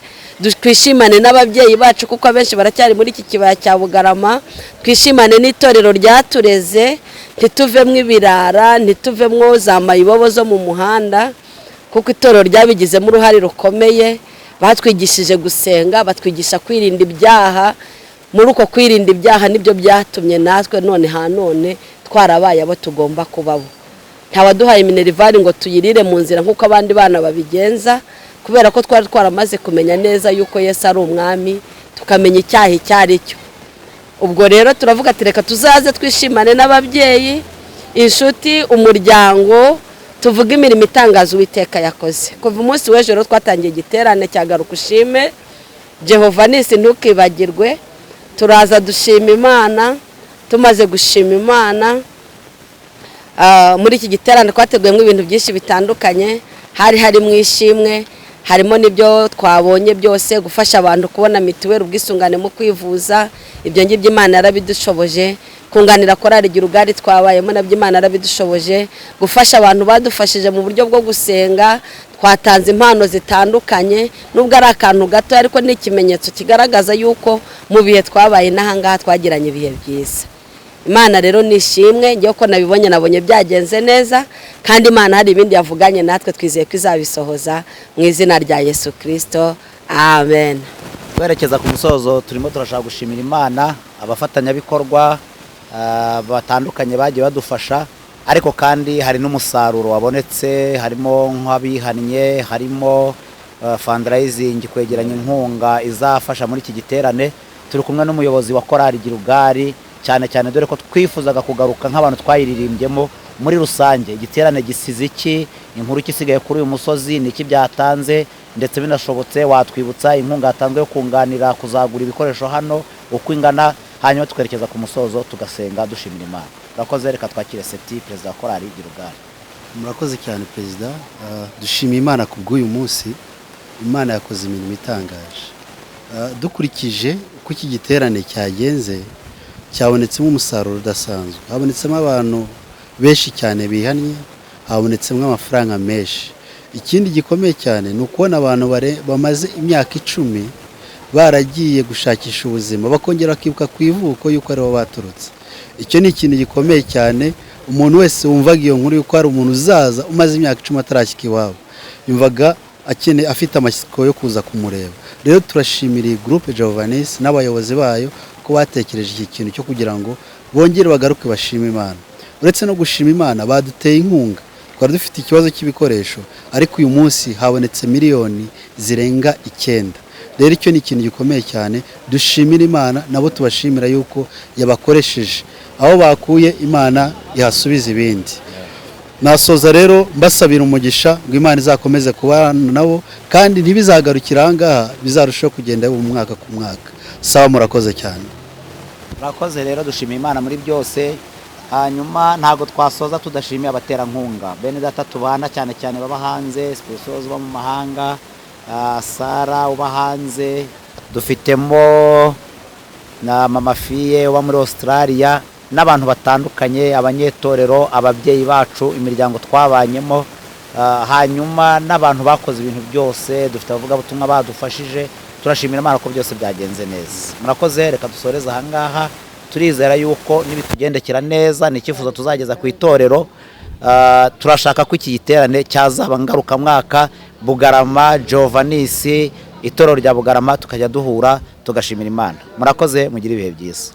twishimane n'ababyeyi bacu kuko abenshi baracyari muri iki kibaya cya Bugarama, twishimane n'itorero ryatureze, ntituvemwo ibirara, ntituvemwo za mayibobo zo mu muhanda, kuko itorero ryabigizemo uruhare rukomeye. Batwigishije gusenga, batwigisha kwirinda ibyaha. Muri uko kwirinda ibyaha nibyo byatumye natwe none hanone twarabaye abo tugomba kubabo. Ntawaduhaye minerivare ngo tuyirire mu nzira nk'uko abandi bana babigenza, kubera ko twari twaramaze kumenya neza yuko Yesu ari umwami, tukamenya icyaha icyo ari cyo. Ubwo rero turavuga ati reka tuzaze twishimane n'ababyeyi, inshuti, umuryango, tuvuga imirimo itangaza Uwiteka yakoze. Kuva umunsi w'ejo twatangiye igiterane cya Garuka Ushime Giovannis, ntukibagirwe turaza dushima Imana. Tumaze gushima Imana, muri iki giterane twateguyemo ibintu byinshi bitandukanye. Harimo ishimwe, harimo n'ibyo twabonye byose, gufasha abantu kubona mituweli, ubwisungane mu kwivuza. Ibyo ngibyo Imana yarabidushoboje. Kunganira korali Girugari twabayemo nabyo Imana yarabidushoboje. Gufasha abantu badufashije mu buryo bwo gusenga, twatanze impano zitandukanye. Nubwo ari akantu gato ariko ni ikimenyetso kigaragaza yuko mu bihe twabaye n'ahangaha twagiranye ibihe byiza. Imana rero nishimwe, ngiye ko nabonye byagenze neza, kandi Imana hari ibindi yavuganye natwe, twizeye ko izabisohoza mu izina rya Yesu Kristo, amen. Twerekeza ku musozo, turimo turashaka gushimira Imana abafatanyabikorwa batandukanye bagiye badufasha, ariko kandi hari n'umusaruro wabonetse, harimo nk'abihannye, harimo fundraising, kwegeranya inkunga izafasha muri iki giterane. Turi kumwe n'umuyobozi wa korali Girugari, cyane cyane dore ko twifuzaga kugaruka nk'abantu twayiririmbyemo. Muri rusange igiterane gisize iki, inkuru ikisigaye kuri uyu musozi, niki byatanze, ndetse binashobotse watwibutsa inkunga yatanzwe yo kunganira kuzagura ibikoresho hano uko ingana, hanyuma twerekeza ku musozo tugasenga dushimira Imana. Urakoze, reka twakire Seti, perezida wa korali Girugari. Murakoze cyane perezida. Dushimiye Imana ku bw'uyu munsi. Imana yakoze imirimo itangaje. Dukurikije uko iki giterane cyagenze, cyabonetsemo umusaruro udasanzwe. Habonetsemo abantu benshi cyane bihannye, habonetsemo amafaranga menshi. Ikindi gikomeye cyane ni ukubona abantu bamaze imyaka 10 baragiye gushakisha ubuzima, bakongera bakibuka ku ivuko yuko aribo baturutse. Icyo ni ikintu gikomeye cyane. Umuntu wese wumvaga iyo nkuru yuko ari umuntu uzaza umaze imyaka 10 atarashyika iwabo, yumvaga afite amashyiko yo kuza kumureba. Rero turashimira iyi groupe Giovannis n'abayobozi bayo ko batekereje iki kintu cyo kugira ngo bongere bagaruke bashima Imana. Uretse no gushima Imana, baduteye inkunga. Twari dufite ikibazo cy'ibikoresho, ariko uyu munsi habonetse miliyoni zirenga 9. Rero icyo ni ikintu gikomeye cyane. Dushimira Imana, nabo tubashimira yuko yabakoresheje. Aho bakuye Imana ihasubiza ibindi. Nasoza rero mbasabira umugisha ngo Imana izakomeze kubana nabo, kandi ntibizagarukira ahangaha, bizarushaho kugenda mu mwaka ku mwaka. Sawa, murakoze cyane. Murakoze rero, dushimiye Imana muri byose. Hanyuma ntago twasoza tudashimiye abaterankunga, bene data tubana cyane cyane baba hanze, sponsors bo mu mahanga, Sara uba hanze, dufitemo na Mama Fie uba muri Australia, n'abantu batandukanye, abanyetorero, ababyeyi bacu, imiryango twabanyemo, hanyuma n'abantu bakoze ibintu byose, dufite abavuga butumwa badufashije. Turashimira Imana ko byose byagenze neza. Murakoze, reka dusoreze ahangaha. Turizera yuko nibitugendekera neza ni icyifuzo tuzageza ku itorero. Turashaka ko iki giterane cyazaba ngaruka mwaka, Bugarama Giovannis, itorero rya Bugarama, tukajya duhura tugashimira Imana. Murakoze, mugire ibihe byiza.